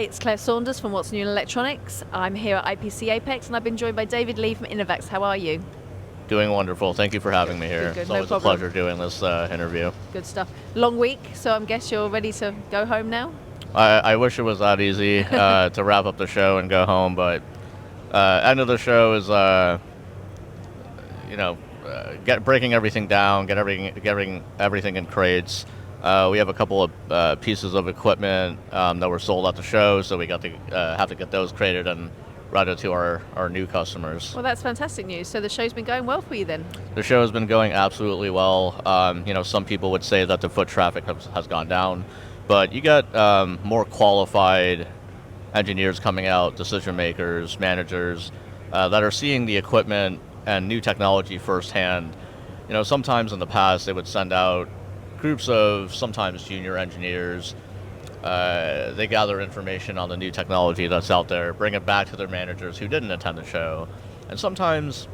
Hi, it's Claire Saunders from What's New in Electronics. I'm here at IPC APEX and I've been joined by David Lee from Inovaxe. How are you? Doing wonderful. Thank you for having me here. Good, It's no always problem. a pleasure doing this interview. Good stuff. Long week, so I guess you're ready to go home now? I wish it was that easy to wrap up the show and go home, but end of the show is, breaking everything down, getting everything in crates. We have a couple of pieces of equipment that were sold at the show, so we got to have to get those crated and routed to our new customers. Well, that's fantastic news. So the show's been going well for you then? The show has been going absolutely well. Some people would say that the foot traffic has gone down, but you got more qualified engineers coming out, decision makers, managers that are seeing the equipment and new technology firsthand. Sometimes in the past they would send out groups of sometimes junior engineers. They gather information on the new technology that's out there, bring it back to their managers who didn't attend the show. And sometimes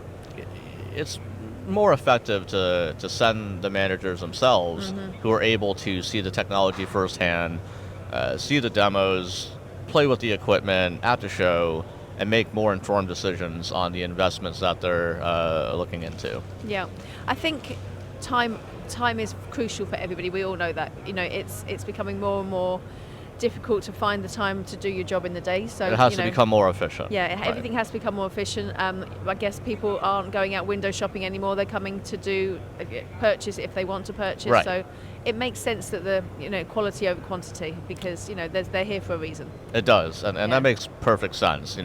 it's more effective to send the managers themselves who are able to see the technology firsthand, see the demos, play with the equipment at the show, and make more informed decisions on the investments that they're looking into. Yeah, I think time is crucial for everybody. We all know that. It's becoming more and more difficult to find the time to do your job in the day. So it has to become more efficient. Yeah, right. Everything has to become more efficient. I guess people aren't going out window shopping anymore. They're coming to do purchase if they want to purchase. Right. So it makes sense that the quality over quantity, because they're here for a reason. It does, and that makes perfect sense.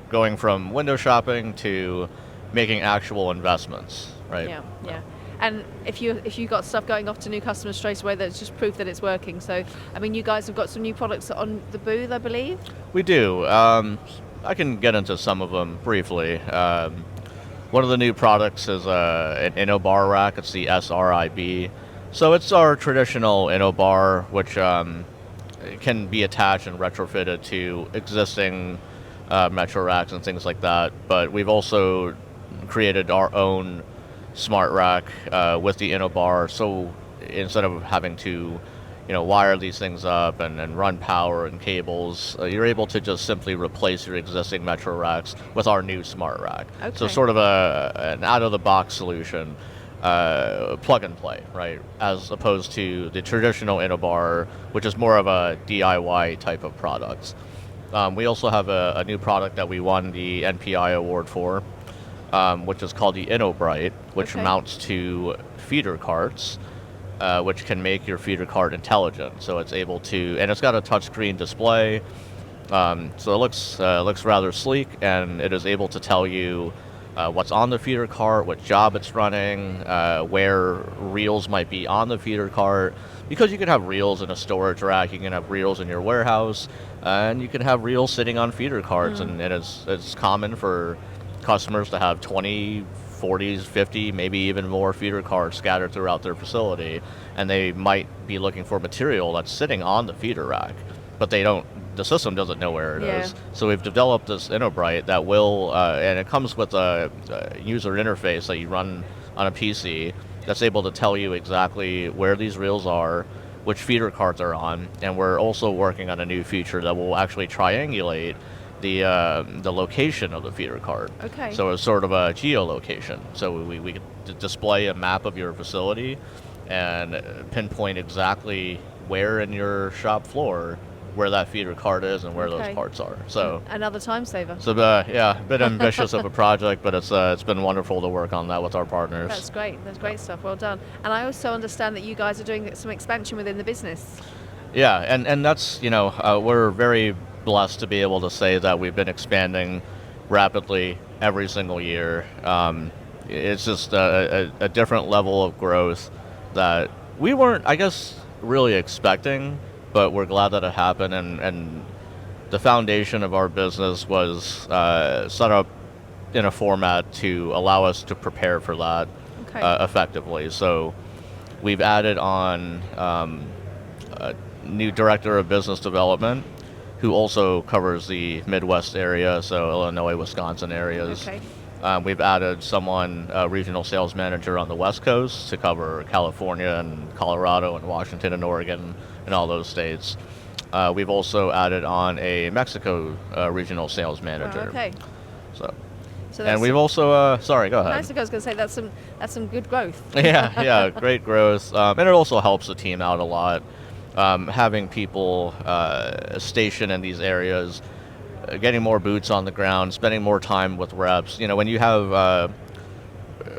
Going from window shopping to making actual investments, right? Yeah. And if you got stuff going off to new customers straight away, that's just proof that it's working. So, you guys have got some new products on the booth, I believe? We do. I can get into some of them briefly. One of the new products is an InnoBar rack. It's the SRIB. So it's our traditional InnoBar, which can be attached and retrofitted to existing Metro racks and things like that. But we've also created our own smart rack with the InnoBar, so instead of having to wire these things up and run power and cables, you're able to just simply replace your existing Metro racks with our new smart rack. Okay. So sort of an out-of-the-box solution, plug and play, right, as opposed to the traditional InnoBar, which is more of a DIY type of product. We also have a new product that we won the NPI award for, which is called the InnoBright, which mounts to feeder carts, which can make your feeder cart intelligent. So it's able to, and it's got a touchscreen display, so it looks rather sleek, and it is able to tell you what's on the feeder cart, what job it's running, where reels might be on the feeder cart. Because you can have reels in a storage rack, you can have reels in your warehouse, and you can have reels sitting on feeder carts, and it's common for customers to have 20, 40s, 50, maybe even more feeder carts scattered throughout their facility, and they might be looking for material that's sitting on the feeder rack, but the system doesn't know where it is. So we've developed this InnoBright that will, and it comes with a user interface that you run on a PC that's able to tell you exactly where these reels are, which feeder cart they're on, and we're also working on a new feature that will actually triangulate the location of the feeder cart. Okay. So it's sort of a geolocation. So we could display a map of your facility and pinpoint exactly where in your shop floor where that feeder cart is and where those parts are. So another time saver. So a bit ambitious of a project, but it's been wonderful to work on that with our partners. That's great. That's great stuff. Well done. And I also understand that you guys are doing some expansion within the business. Yeah, and that's we're very blessed to be able to say that we've been expanding rapidly every single year. It's just a different level of growth that we weren't, I guess, really expecting, but we're glad that it happened, and the foundation of our business was set up in a format to allow us to prepare for that effectively. So we've added on a new director of business development who also covers the Midwest area, so Illinois, Wisconsin areas. Okay. We've added someone, a regional sales manager on the West Coast to cover California and Colorado and Washington and Oregon and all those states. We've also added on a Mexico regional sales manager. Okay. So So and we've also, sorry, go ahead. I was going to say that's some good growth. Yeah, great growth. And it also helps the team out a lot. Having people stationed in these areas, getting more boots on the ground, spending more time with reps. When you have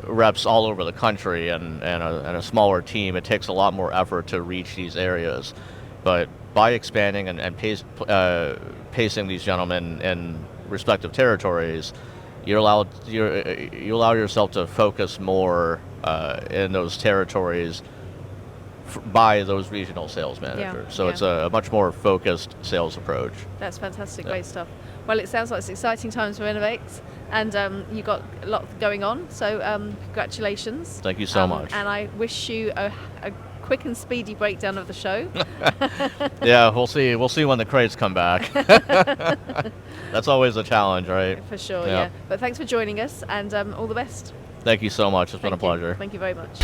reps all over the country and a smaller team, it takes a lot more effort to reach these areas. But by expanding and pacing these gentlemen in respective territories, you allow yourself to focus more in those territories by those regional sales managers. So it's a much more focused sales approach. That's fantastic, great stuff. Well, it sounds like it's exciting times for Inovaxe, and you've got a lot going on. So congratulations. Thank you so much. And I wish you a quick and speedy breakdown of the show. Yeah, we'll see. We'll see when the crates come back. That's always a challenge, right? For sure, yeah. But thanks for joining us, and all the best. Thank you so much. It's been a pleasure. Thank you very much.